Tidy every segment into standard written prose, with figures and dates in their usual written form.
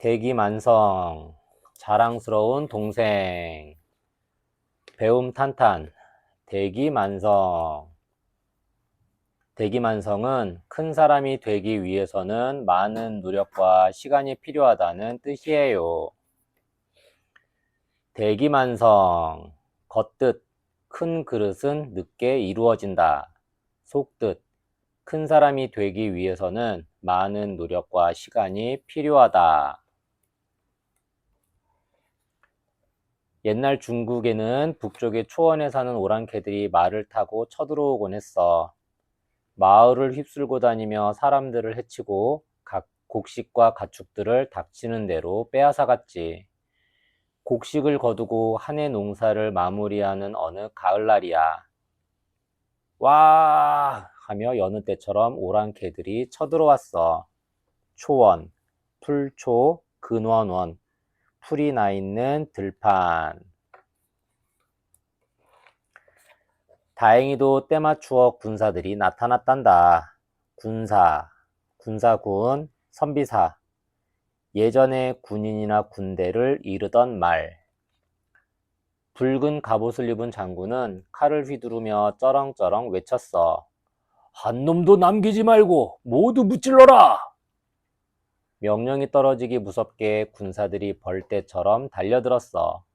대기만성, 자랑스러운 동생, 배움탄탄, 대기만성. 대기만성은 큰 사람이 되기 위해서는 많은 노력과 시간이 필요하다는 뜻이에요. 대기만성, 겉뜻, 큰 그릇은 늦게 이루어진다. 속뜻, 큰 사람이 되기 위해서는 많은 노력과 시간이 필요하다. 옛날 중국에는 북쪽의 초원에 사는 오랑캐들이 말을 타고 쳐들어오곤 했어. 마을을 휩쓸고 다니며 사람들을 해치고 각 곡식과 가축들을 닥치는 대로 빼앗아갔지. 곡식을 거두고 한 해 농사를 마무리하는 어느 가을날이야. 와! 하며 여느 때처럼 오랑캐들이 쳐들어왔어. 초원, 풀초, 근원원, 풀이 나 있는 들판. 다행히도 때맞추어 군사들이 나타났단다. 군사, 군사군, 선비사. 예전에 군인이나 군대를 이르던 말. 붉은 갑옷을 입은 장군은 칼을 휘두르며 쩌렁쩌렁 외쳤어. 한 놈도 남기지 말고 모두 무찔러라! 명령이 떨어지기 무섭게 군사들이 벌떼처럼 달려들었어.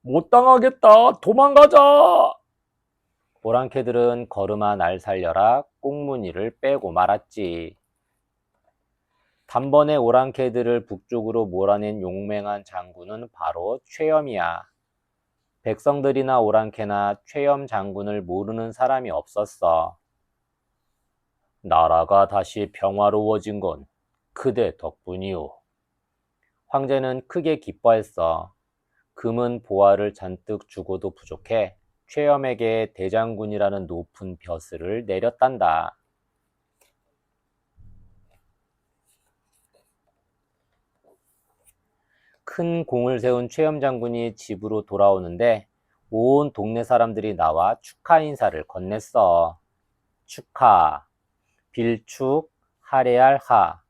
못 당하겠다! 도망가자! 오랑캐들은 걸음아 날 살려라 꽁무니를 빼고 말았지. 단번에 오랑캐들을 북쪽으로 몰아낸 용맹한 장군은 바로 최염이야. 백성들이나 오랑캐나 최염 장군을 모르는 사람이 없었어. 나라가 다시 평화로워진 건 그대 덕분이오. 황제는 크게 기뻐했어. 금은 보화를 잔뜩 주고도 부족해 최염에게 대장군이라는 높은 벼슬을 내렸단다. 큰 공을 세운 최염 장군이 집으로 돌아오는데 온 동네 사람들이 나와 축하 인사를 건넸어. 축하, 빌축, 할애할 하,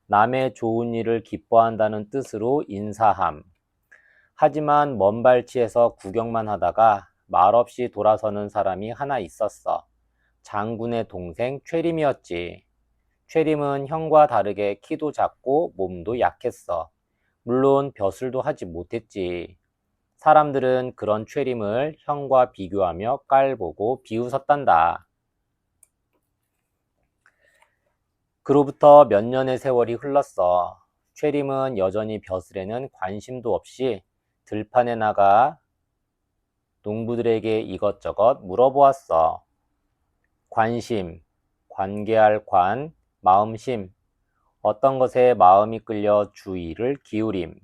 남의 좋은 일을 기뻐한다는 뜻으로 인사함. 하지만 먼 발치에서 구경만 하다가 말없이 돌아서는 사람이 하나 있었어. 장군의 동생 최림이었지. 최림은 형과 다르게 키도 작고 몸도 약했어. 물론 벼슬도 하지 못했지. 사람들은 그런 최림을 형과 비교하며 깔보고 비웃었단다. 그로부터 몇 년의 세월이 흘렀어. 최림은 여전히 벼슬에는 관심도 없이 들판에 나가 농부들에게 이것저것 물어보았어. 관심, 관계할 관, 마음심, 어떤 것에 마음이 끌려 주의를 기울임.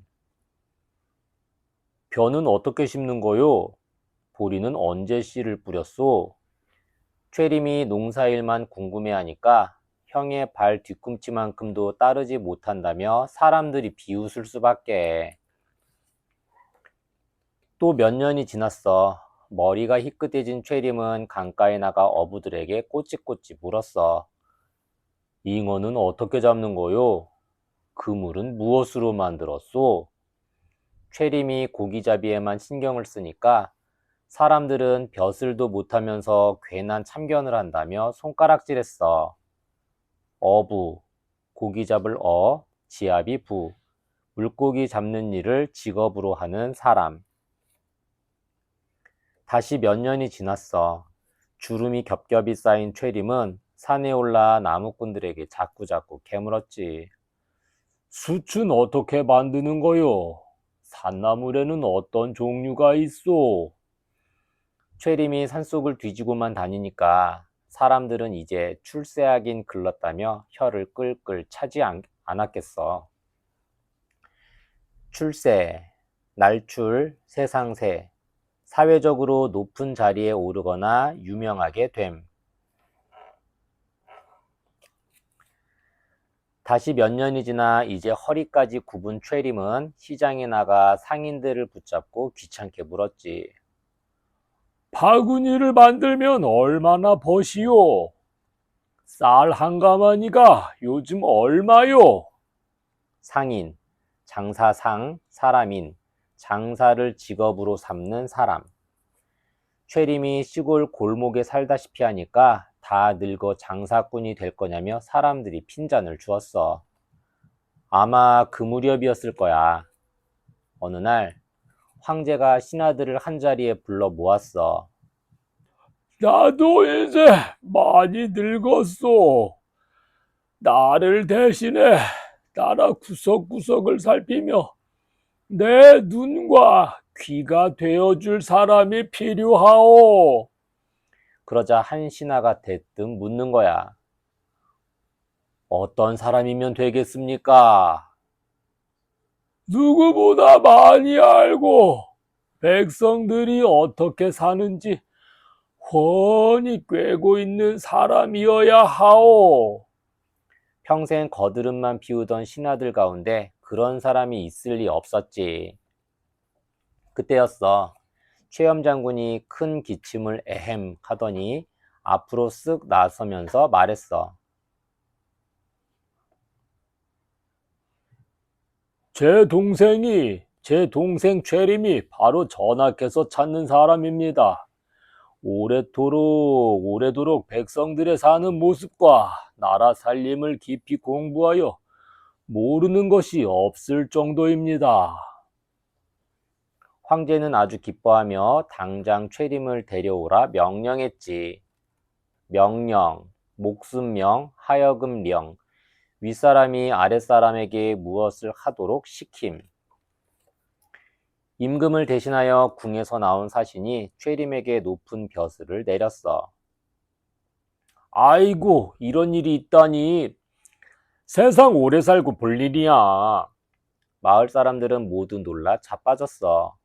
벼는 어떻게 심는 거요? 보리는 언제 씨를 뿌렸소? 최림이 농사일만 궁금해하니까 형의 발 뒤꿈치만큼도 따르지 못한다며 사람들이 비웃을 수밖에. 또 몇 년이 지났어. 머리가 희끗해진 최림은 강가에 나가 어부들에게 꼬치꼬치 물었어. 잉어는 어떻게 잡는 거요? 그물은 무엇으로 만들었소? 최림이 고기잡이에만 신경을 쓰니까 사람들은 벼슬도 못하면서 괜한 참견을 한다며 손가락질했어. 어부, 고기 잡을 어, 지압이 부, 물고기 잡는 일을 직업으로 하는 사람. 다시 몇 년이 지났어. 주름이 겹겹이 쌓인 최림은 산에 올라 나무꾼들에게 자꾸자꾸 캐물었지. 숯은 어떻게 만드는 거요? 산나물에는 어떤 종류가 있소? 최림이 산속을 뒤지고만 다니니까 사람들은 이제 출세하긴 글렀다며 혀를 끌끌 차지 않았겠어. 출세, 날출, 세상세, 사회적으로 높은 자리에 오르거나 유명하게 됨. 다시 몇 년이 지나 이제 허리까지 굽은 최림은 시장에 나가 상인들을 붙잡고 귀찮게 물었지. 바구니를 만들면 얼마나 버시오? 쌀 한 가마니가 요즘 얼마요? 상인, 장사상, 사람인, 장사를 직업으로 삼는 사람. 최림이 시골 골목에 살다시피 하니까 다 늙어 장사꾼이 될 거냐며 사람들이 핀잔을 주었어. 아마 그 무렵이었을 거야. 어느 날 황제가 신하들을 한자리에 불러 모았어. 나도 이제 많이 늙었소. 나를 대신해 나라 구석구석을 살피며 내 눈과 귀가 되어줄 사람이 필요하오. 그러자 한 신하가 대뜸 묻는 거야. 어떤 사람이면 되겠습니까? 누구보다 많이 알고 백성들이 어떻게 사는지 훤히 꿰고 있는 사람이어야 하오. 평생 거드름만 피우던 신하들 가운데 그런 사람이 있을 리 없었지. 그때였어. 최염 장군이 큰 기침을 에헴 하더니 앞으로 쓱 나서면서 말했어. 제 동생 최림이 바로 전하께서 찾는 사람입니다. 오래도록 백성들의 사는 모습과 나라 살림을 깊이 공부하여 모르는 것이 없을 정도입니다. 황제는 아주 기뻐하며 당장 최림을 데려오라 명령했지. 명령, 목숨명, 하여금령, 윗사람이 아랫사람에게 무엇을 하도록 시킴. 임금을 대신하여 궁에서 나온 사신이 최림에게 높은 벼슬을 내렸어. 아이고, 이런 일이 있다니. 세상 오래 살고 볼 일이야. 마을 사람들은 모두 놀라 자빠졌어.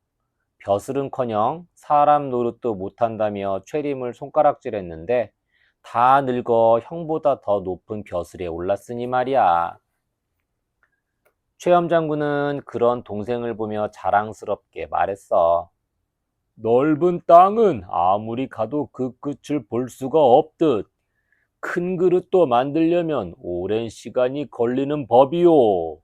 벼슬은커녕 사람 노릇도 못한다며 최림을 손가락질했는데 다 늙어 형보다 더 높은 벼슬에 올랐으니 말이야. 최염 장군은 그런 동생을 보며 자랑스럽게 말했어. 넓은 땅은 아무리 가도 그 끝을 볼 수가 없듯 큰 그릇도 만들려면 오랜 시간이 걸리는 법이오.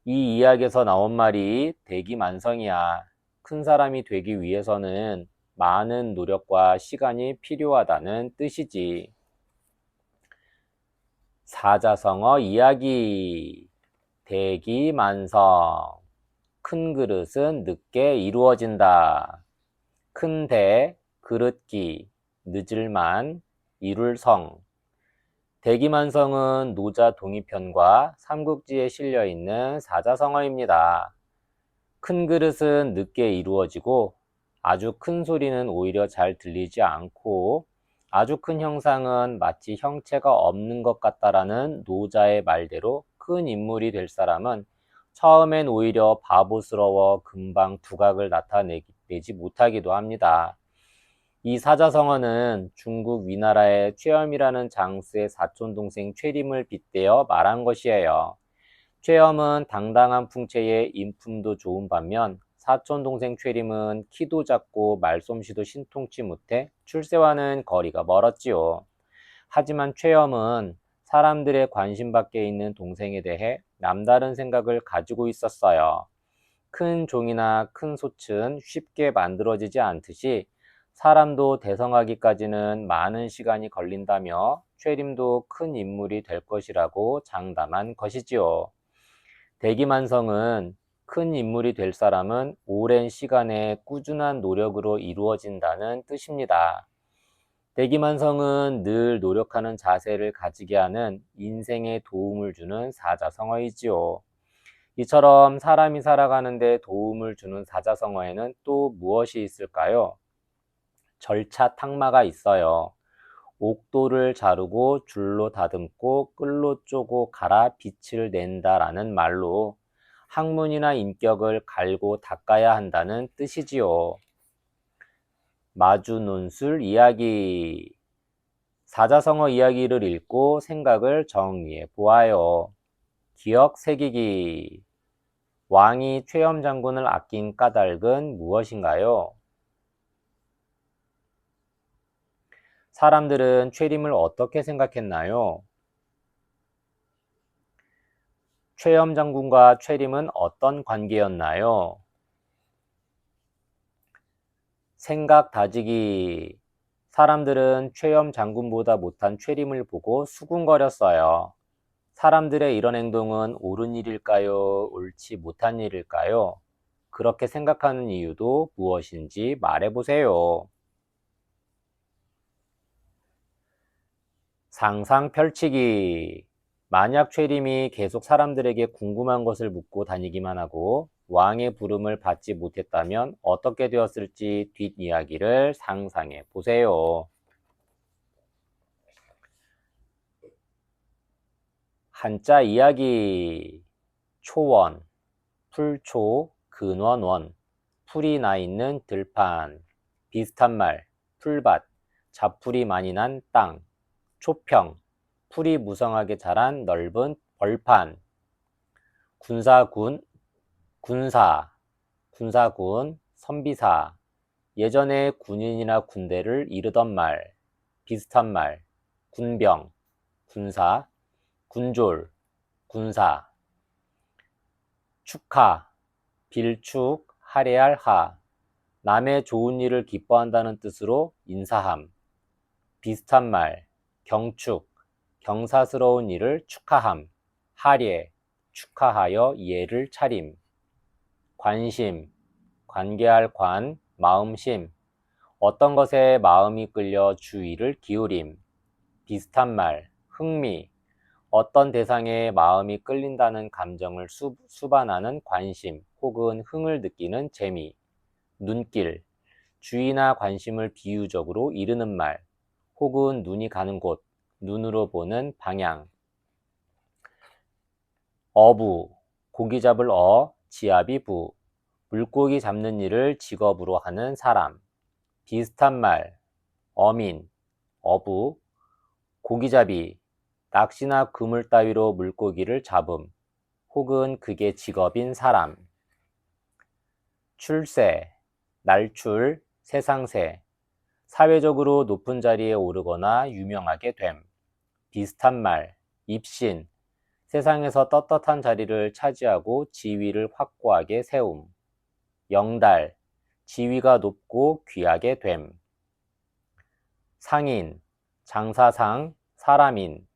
이 이야기에서 나온 말이 대기만성이야. 큰 사람이 되기 위해서는 많은 노력과 시간이 필요하다는 뜻이지. 사자성어 이야기. 대기만성. 큰 그릇은 늦게 이루어진다. 큰 대, 그릇기, 늦을만, 이룰성. 대기만성은 노자 동의편과 삼국지에 실려 있는 사자성어입니다. 큰 그릇은 늦게 이루어지고 아주 큰 소리는 오히려 잘 들리지 않고 아주 큰 형상은 마치 형체가 없는 것 같다라는 노자의 말대로 큰 인물이 될 사람은 처음엔 오히려 바보스러워 금방 두각을 나타내지 못하기도 합니다. 이 사자성어는 중국 위나라의 최염이라는 장수의 사촌동생 최림을 빗대어 말한 것이에요. 최염은 당당한 풍채에 인품도 좋은 반면 사촌동생 최림은 키도 작고 말솜씨도 신통치 못해 출세와는 거리가 멀었지요. 하지만 최염은 사람들의 관심 밖에 있는 동생에 대해 남다른 생각을 가지고 있었어요. 큰 종이나 큰 솥은 쉽게 만들어지지 않듯이 사람도 대성하기까지는 많은 시간이 걸린다며 최림도 큰 인물이 될 것이라고 장담한 것이지요. 대기만성은 큰 인물이 될 사람은 오랜 시간의 꾸준한 노력으로 이루어진다는 뜻입니다. 대기만성은 늘 노력하는 자세를 가지게 하는 인생에 도움을 주는 사자성어이지요. 이처럼 사람이 살아가는데 도움을 주는 사자성어에는 또 무엇이 있을까요? 절차탁마가 있어요. 옥도를 자르고 줄로 다듬고 끌로 쪼고 갈아 빛을 낸다라는 말로 학문이나 인격을 갈고 닦아야 한다는 뜻이지요. 마주논술 이야기. 사자성어 이야기를 읽고 생각을 정리해 보아요. 기억 새기기. 왕이 최염 장군을 아낀 까닭은 무엇인가요? 사람들은 최림을 어떻게 생각했나요? 최염 장군과 최림은 어떤 관계였나요? 생각 다지기. 사람들은 최염 장군보다 못한 최림을 보고 수군거렸어요. 사람들의 이런 행동은 옳은 일일까요? 옳지 못한 일일까요? 그렇게 생각하는 이유도 무엇인지 말해보세요. 상상 펼치기. 만약 최림이 계속 사람들에게 궁금한 것을 묻고 다니기만 하고 왕의 부름을 받지 못했다면 어떻게 되었을지 뒷이야기를 상상해 보세요. 한자 이야기. 초원, 풀초, 근원원, 풀이 나 있는 들판, 비슷한 말, 풀밭, 잡풀이 많이 난 땅, 초평, 풀이 무성하게 자란 넓은 벌판, 군사군, 군사, 군사군, 선비사, 예전에 군인이나 군대를 이르던 말, 비슷한 말, 군병, 군사, 군졸, 군사, 축하, 빌축, 할애할 하, 남의 좋은 일을 기뻐한다는 뜻으로 인사함, 비슷한 말, 경축, 경사스러운 일을 축하함, 할애, 축하하여 예를 차림, 관심, 관계할 관, 마음심, 어떤 것에 마음이 끌려 주의를 기울임, 비슷한 말, 흥미, 어떤 대상에 마음이 끌린다는 감정을 수반하는 관심 혹은 흥을 느끼는 재미, 눈길, 주의나 관심을 비유적으로 이르는 말, 혹은 눈이 가는 곳, 눈으로 보는 방향. 어부, 고기 잡을 지압이 부, 물고기 잡는 일을 직업으로 하는 사람. 비슷한 말, 어민, 어부, 고기잡이, 낚시나 그물 따위로 물고기를 잡음, 혹은 그게 직업인 사람. 출세, 날출, 세상세, 사회적으로 높은 자리에 오르거나 유명하게 됨. 비슷한 말, 입신, 세상에서 떳떳한 자리를 차지하고 지위를 확고하게 세움. 영달, 지위가 높고 귀하게 됨. 상인, 장사상, 사람인,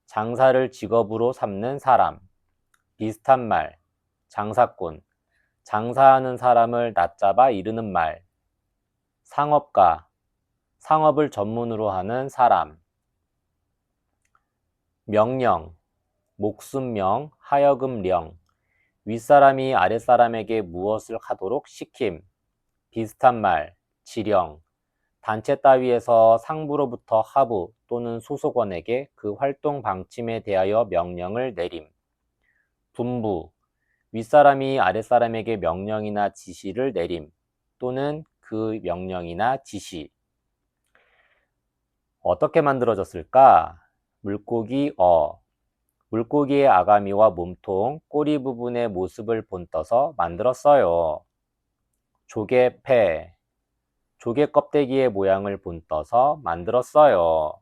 장사를 직업으로 삼는 사람. 비슷한 말, 장사꾼, 장사하는 사람을 낮잡아 이르는 말. 상업가, 상업을 전문으로 하는 사람. 명령, 목숨명, 하여금령, 윗사람이 아랫사람에게 무엇을 하도록 시킴. 비슷한 말, 지령, 단체 따위에서 상부로부터 하부 또는 소속원에게 그 활동 방침에 대하여 명령을 내림. 분부, 윗사람이 아랫사람에게 명령이나 지시를 내림 또는 그 명령이나 지시. 어떻게 만들어졌을까? 물고기 물고기의 아가미와 몸통, 꼬리 부분의 모습을 본떠서 만들었어요. 조개패, 조개 껍데기의 모양을 본떠서 만들었어요.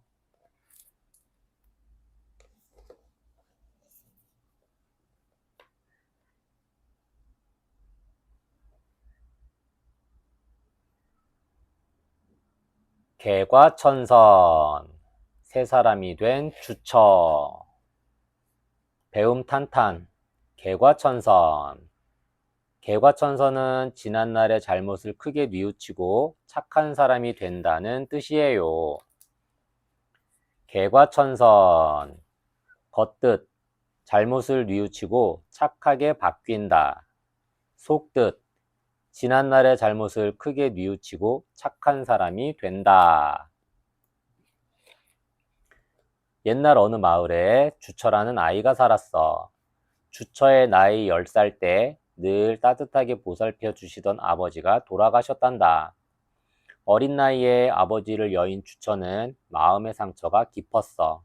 개과천선, 세 사람이 된 주처. 배움탄탄, 개과천선. 개과천선은 지난날의 잘못을 크게 뉘우치고 착한 사람이 된다는 뜻이에요. 개과천선, 겉뜻, 잘못을 뉘우치고 착하게 바뀐다. 속뜻, 지난날의 잘못을 크게 뉘우치고 착한 사람이 된다. 옛날 어느 마을에 주처라는 아이가 살았어. 주처의 나이 10살 때 늘 따뜻하게 보살펴 주시던 아버지가 돌아가셨단다. 어린 나이에 아버지를 여인 주처는 마음의 상처가 깊었어.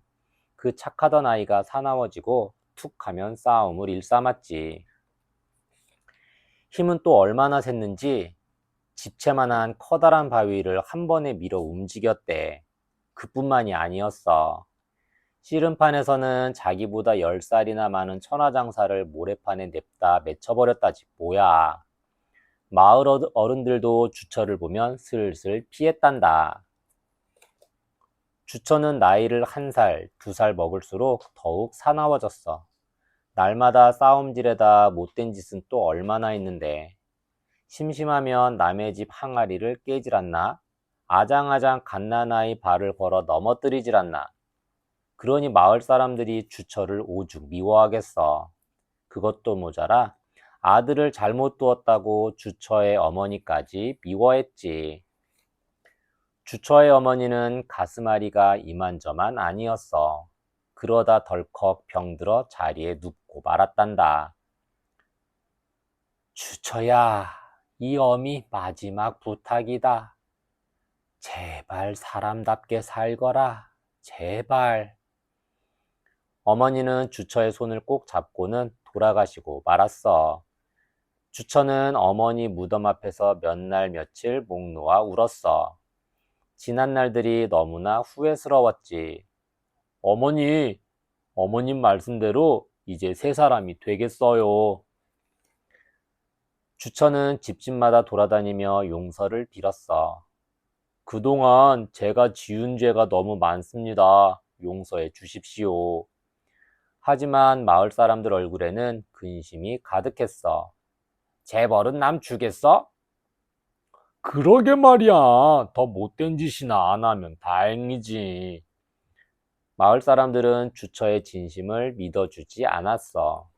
그 착하던 아이가 사나워지고 툭 하면 싸움을 일삼았지. 힘은 또 얼마나 셌는지 집채만한 커다란 바위를 한 번에 밀어 움직였대. 그뿐만이 아니었어. 씨름판에서는 자기보다 10살이나 많은 천하장사를 모래판에 냅다 맺혀버렸다지 뭐야. 마을 어른들도 주처를 보면 슬슬 피했단다. 주처는 나이를 1살, 2살 먹을수록 더욱 사나워졌어. 날마다 싸움질에다 못된 짓은 또 얼마나 있는데. 심심하면 남의 집 항아리를 깨질 않나? 아장아장 갓난아이 발을 걸어 넘어뜨리질 않나? 그러니 마을 사람들이 주처를 오죽 미워하겠어. 그것도 모자라 아들을 잘못 두었다고 주처의 어머니까지 미워했지. 주처의 어머니는 가슴앓이가 이만저만 아니었어. 그러다 덜컥 병들어 자리에 눕고 말았단다. 주처야, 이 어미 마지막 부탁이다. 제발 사람답게 살거라. 제발. 어머니는 주처의 손을 꼭 잡고는 돌아가시고 말았어. 주처는 어머니 무덤 앞에서 몇 날 며칠 목 놓아 울었어. 지난 날들이 너무나 후회스러웠지. 어머니, 어머님 말씀대로 이제 새 사람이 되겠어요. 주처는 집집마다 돌아다니며 용서를 빌었어. 그동안 제가 지은 죄가 너무 많습니다. 용서해 주십시오. 하지만 마을 사람들 얼굴에는 근심이 가득했어. 재벌은 남 주겠어? 그러게 말이야. 더 못된 짓이나 안 하면 다행이지. 마을 사람들은 주처의 진심을 믿어주지 않았어.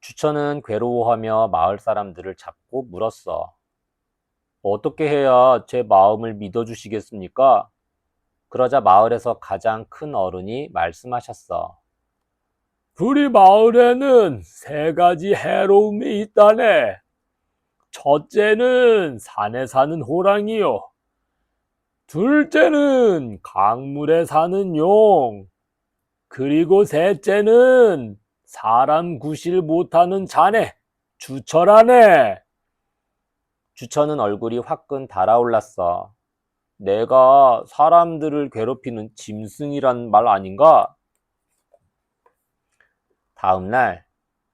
주처는 괴로워하며 마을 사람들을 잡고 물었어. 어떻게 해야 제 마음을 믿어주시겠습니까? 그러자 마을에서 가장 큰 어른이 말씀하셨어. 우리 마을에는 3가지 해로움이 있다네. 첫째는 산에 사는 호랑이요. 둘째는 강물에 사는 용. 그리고 셋째는 사람 구실 못하는 자네, 주처라네. 주처는 얼굴이 화끈 달아올랐어. 내가 사람들을 괴롭히는 짐승이란 말 아닌가? 다음 날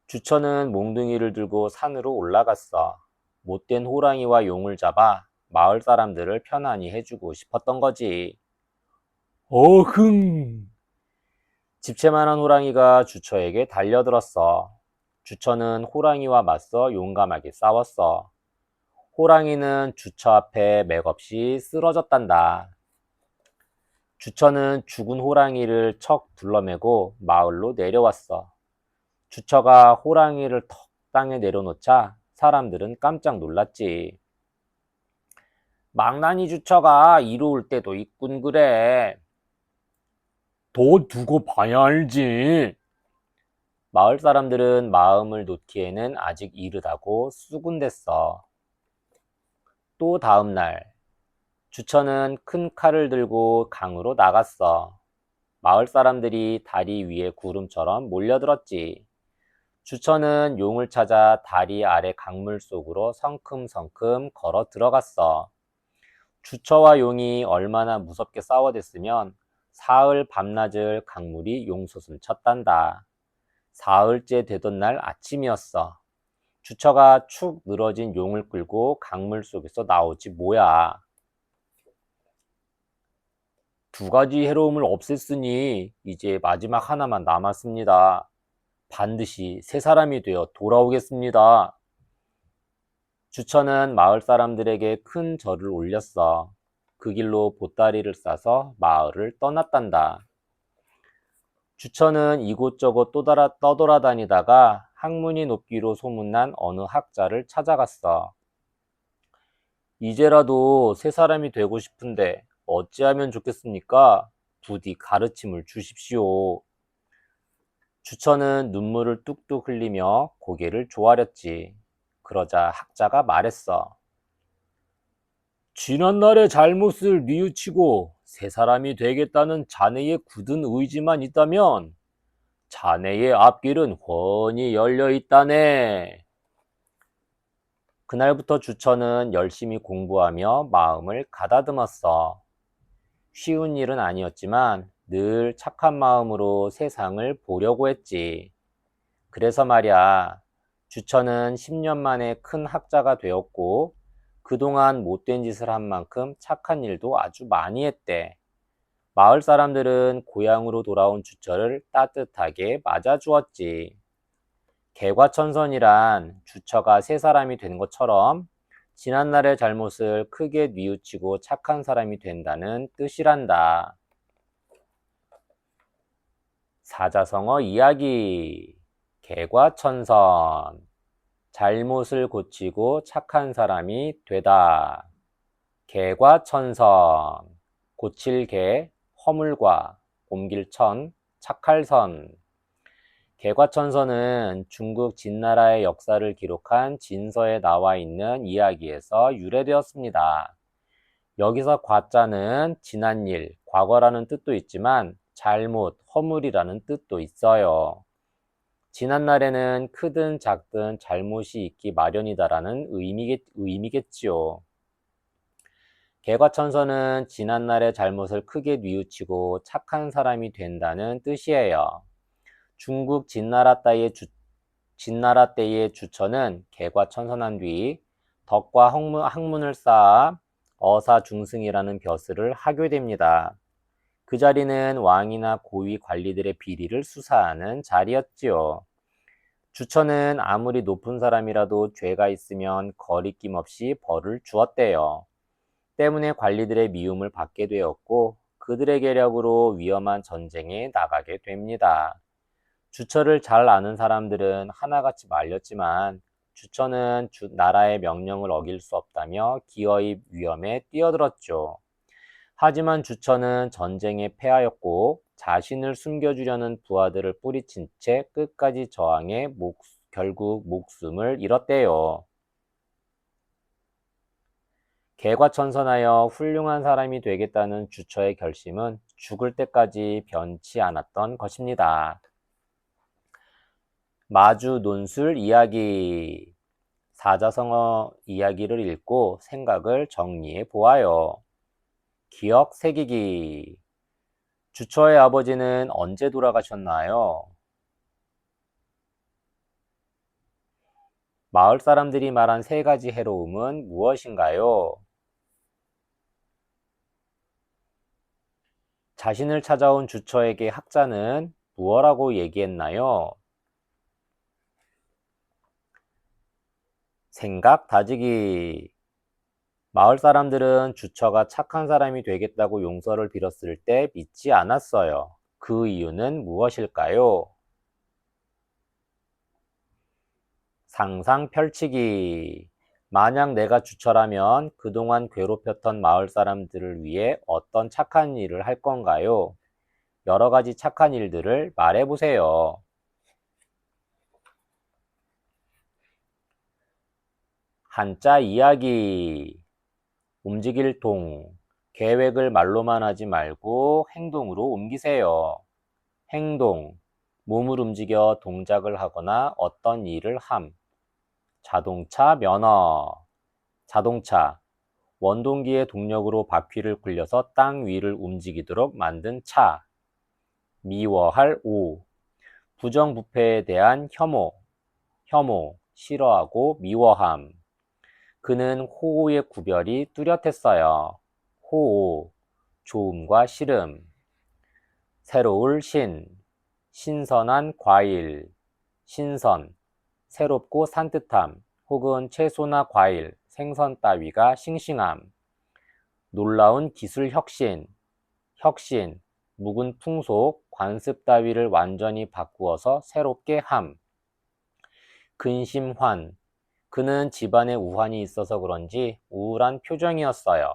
주처는 몽둥이를 들고 산으로 올라갔어. 못된 호랑이와 용을 잡아 마을 사람들을 편안히 해주고 싶었던 거지. 어흥. 집채만한 호랑이가 주처에게 달려들었어. 주처는 호랑이와 맞서 용감하게 싸웠어. 호랑이는 주처 앞에 맥없이 쓰러졌단다. 주처는 죽은 호랑이를 척 둘러매고 마을로 내려왔어. 주처가 호랑이를 턱 땅에 내려놓자 사람들은 깜짝 놀랐지. 망나니 주처가 이로울 때도 있군 그래. 더 두고 봐야 알지. 마을 사람들은 마음을 놓기에는 아직 이르다고 수군댔어. 또 다음 날 주처는 큰 칼을 들고 강으로 나갔어. 마을 사람들이 다리 위에 구름처럼 몰려들었지. 주처는 용을 찾아 다리 아래 강물 속으로 성큼성큼 걸어 들어갔어. 주처와 용이 얼마나 무섭게 싸워댔으면 사흘 밤낮을 강물이 용솟음 쳤단다. 사흘째 되던 날 아침이었어. 주처가 축 늘어진 용을 끌고 강물 속에서 나오지 뭐야. 2가지 해로움을 없앴으니 이제 마지막 하나만 남았습니다. 반드시 새 사람이 되어 돌아오겠습니다. 주처는 마을 사람들에게 큰 절을 올렸어. 그 길로 보따리를 싸서 마을을 떠났단다. 주처는 이곳저곳 떠돌아다니다가 학문이 높기로 소문난 어느 학자를 찾아갔어. 이제라도 새 사람이 되고 싶은데 어찌하면 좋겠습니까? 부디 가르침을 주십시오. 주처는 눈물을 뚝뚝 흘리며 고개를 조아렸지. 그러자 학자가 말했어. 지난날의 잘못을 뉘우치고 새 사람이 되겠다는 자네의 굳은 의지만 있다면 자네의 앞길은 훤히 열려 있다네. 그날부터 주처는 열심히 공부하며 마음을 가다듬었어. 쉬운 일은 아니었지만 늘 착한 마음으로 세상을 보려고 했지. 그래서 말이야, 주천은 10년 만에 큰 학자가 되었고, 그동안 못된 짓을 한 만큼 착한 일도 아주 많이 했대. 마을 사람들은 고향으로 돌아온 주철을 따뜻하게 맞아주었지. 개과천선이란 주처가 새 사람이 된 것처럼 지난날의 잘못을 크게 뉘우치고 착한 사람이 된다는 뜻이란다. 사자성어 이야기. 개과천선. 잘못을 고치고 착한 사람이 되다. 개과천선. 고칠 개, 허물과, 옮길 천, 착할 선. 개과천선은 중국 진나라의 역사를 기록한 진서에 나와 있는 이야기에서 유래되었습니다. 여기서 과자는 지난 일, 과거라는 뜻도 있지만 잘못, 허물이라는 뜻도 있어요. 지난날에는 크든 작든 잘못이 있기 마련이다라는 의미겠지요. 개과천선은 지난날의 잘못을 크게 뉘우치고 착한 사람이 된다는 뜻이에요. 중국 진나라 때의 주처는 개과천선한 뒤 덕과 학문을 쌓아 어사중승이라는 벼슬을 하게 됩니다. 그 자리는 왕이나 고위 관리들의 비리를 수사하는 자리였지요. 주처는 아무리 높은 사람이라도 죄가 있으면 거리낌 없이 벌을 주었대요. 때문에 관리들의 미움을 받게 되었고 그들의 계략으로 위험한 전쟁에 나가게 됩니다. 주처를 잘 아는 사람들은 하나같이 말렸지만 주처는 나라의 명령을 어길 수 없다며 기어이 위험에 뛰어들었죠. 하지만 주처는 전쟁에 패하였고 자신을 숨겨주려는 부하들을 뿌리친 채 끝까지 저항해 결국 목숨을 잃었대요. 개과천선하여 훌륭한 사람이 되겠다는 주처의 결심은 죽을 때까지 변치 않았던 것입니다. 마주 논술 이야기. 사자성어 이야기를 읽고 생각을 정리해 보아요. 기억 새기기. 주처의 아버지는 언제 돌아가셨나요? 마을 사람들이 말한 세 가지 해로움은 무엇인가요? 자신을 찾아온 주처에게 학자는 무엇라고 얘기했나요? 생각 다지기. 마을 사람들은 주처가 착한 사람이 되겠다고 용서를 빌었을 때 믿지 않았어요. 그 이유는 무엇일까요? 상상 펼치기. 만약 내가 주처라면 그동안 괴롭혔던 마을 사람들을 위해 어떤 착한 일을 할 건가요? 여러 가지 착한 일들을 말해보세요. 한자 이야기. 움직일 동. 계획을 말로만 하지 말고 행동으로 옮기세요. 행동. 몸을 움직여 동작을 하거나 어떤 일을 함. 자동차 면허. 자동차. 원동기의 동력으로 바퀴를 굴려서 땅 위를 움직이도록 만든 차. 미워할 오. 부정부패에 대한 혐오. 혐오. 싫어하고 미워함. 그는 호오의 구별이 뚜렷했어요. 호오. 좋음과 싫음. 새로울 신. 신선한 과일. 신선. 새롭고 산뜻함 혹은 채소나 과일, 생선 따위가 싱싱함. 놀라운 기술 혁신. 혁신. 묵은 풍속, 관습 따위를 완전히 바꾸어서 새롭게 함. 근심환. 그는 집안에 우환이 있어서 그런지 우울한 표정이었어요.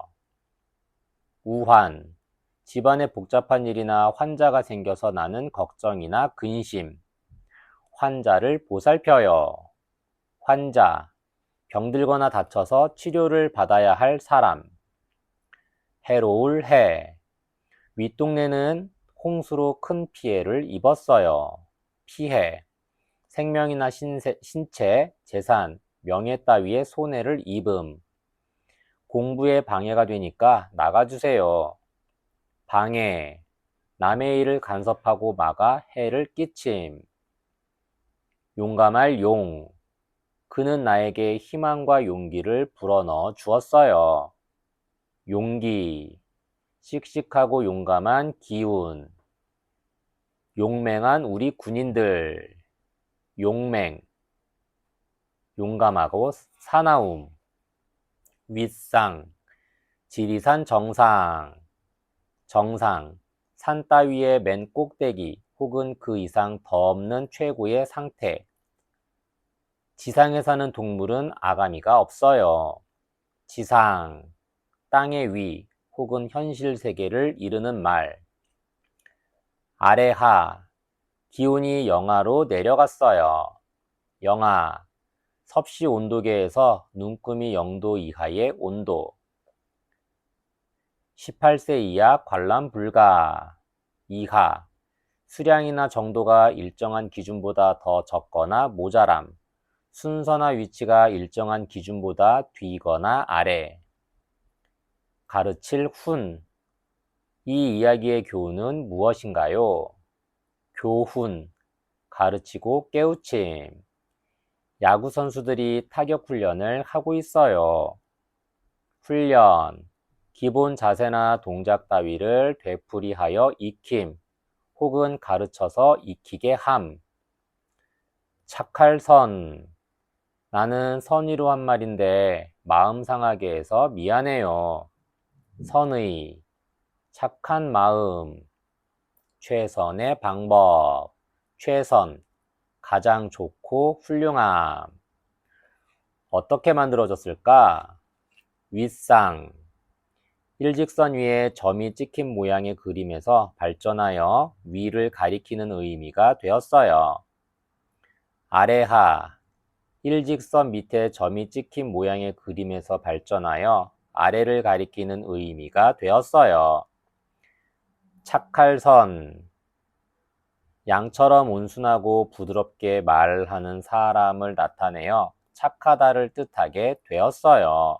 우환. 집안에 복잡한 일이나 환자가 생겨서 나는 걱정이나 근심. 환자를 보살펴요. 환자. 병들거나 다쳐서 치료를 받아야 할 사람. 해로울 해. 윗동네는 홍수로 큰 피해를 입었어요. 피해. 생명이나 신체, 재산, 명예 따위의 손해를 입음. 공부에 방해가 되니까 나가주세요. 방해, 남의 일을 간섭하고 막아 해를 끼침. 용감할 용, 그는 나에게 희망과 용기를 불어넣어 주었어요. 용기, 씩씩하고 용감한 기운. 용맹한 우리 군인들. 용맹, 용감하고 사나움. 윗상, 지리산 정상. 정상, 산 따위의 맨 꼭대기 혹은 그 이상 더 없는 최고의 상태. 지상에 사는 동물은 아가미가 없어요. 지상, 땅의 위 혹은 현실 세계를 이르는 말. 아래하, 기온이 영하로 내려갔어요. 영하, 섭씨 온도계에서 눈금이 0도 이하의 온도. 18세 이하 관람 불가. 이하, 수량이나 정도가 일정한 기준보다 더 적거나 모자람. 순서나 위치가 일정한 기준보다 뒤거나 아래. 가르칠 훈. 이 이야기의 교훈은 무엇인가요? 교훈, 가르치고 깨우침. 야구 선수들이 타격 훈련을 하고 있어요. 훈련, 기본 자세나 동작 따위를 되풀이하여 익힘 혹은 가르쳐서 익히게 함. 착할 선, 나는 선의로 한 말인데 마음 상하게 해서 미안해요. 선의, 착한 마음. 최선의 방법, 최선, 가장 좋고 훌륭함. 어떻게 만들어졌을까? 윗상, 일직선 위에 점이 찍힌 모양의 그림에서 발전하여 위를 가리키는 의미가 되었어요. 아래하, 일직선 밑에 점이 찍힌 모양의 그림에서 발전하여 아래를 가리키는 의미가 되었어요. 착할 선, 양처럼 온순하고 부드럽게 말하는 사람을 나타내어 착하다를 뜻하게 되었어요.